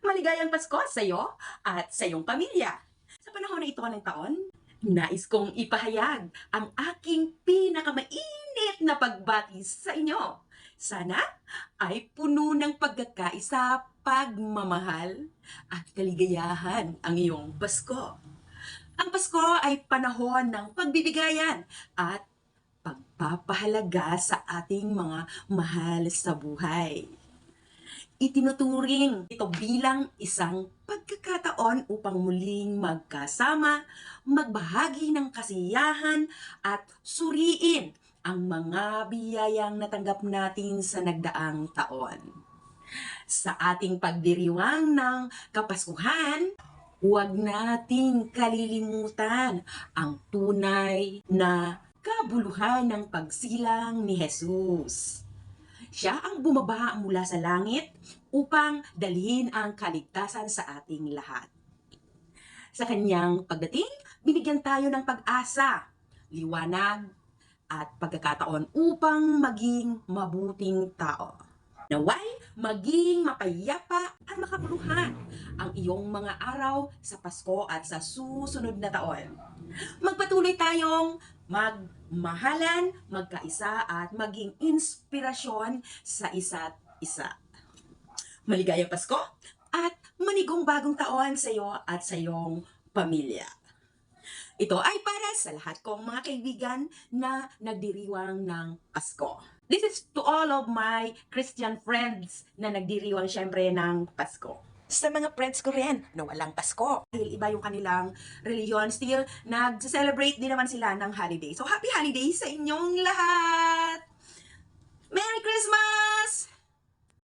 Maligayang Pasko sa iyo at sa iyong pamilya. Sa panahon na ito ng taon, nais kong ipahayag ang aking pinakamainit na pagbati sa inyo. Sana ay puno ng pagkakaisa, pagmamahal at kaligayahan ang iyong Pasko. Ang Pasko ay panahon ng pagbibigayan at pagpapahalaga sa ating mga mahal sa buhay. Itinuturing ito bilang isang pagkakataon upang muling magkasama, magbahagi ng kasiyahan at suriin ang mga biyayang natanggap natin sa nagdaang taon. Sa ating pagdiriwang ng Kapaskuhan, huwag nating kalilimutan ang tunay na kabuluhan ng pagsilang ni Jesus. Siya ang bumaba mula sa langit upang dalhin ang kaligtasan sa ating lahat. Sa kanyang pagdating, binigyan tayo ng pag-asa, liwanag, at pagkakataon upang maging mabuting tao. Naway maging mapayapa at makabuluhan ang iyong mga araw sa Pasko at sa susunod na taon. Magpatuloy tayong magmahalan, magkaisa at maging inspirasyon sa isa't isa. Maligayang Pasko at manigong bagong taon sa iyo at sa iyong pamilya. Ito ay para sa lahat kong mga kaibigan na nagdiriwang ng Pasko. This is to all of my Christian friends na nagdiriwang syempre ng Pasko. Sa mga friends ko rin na walang Pasko. Dahil iba yung kanilang religion, still nag-celebrate din naman sila ng holiday. So happy holidays sa inyong lahat! Merry Christmas!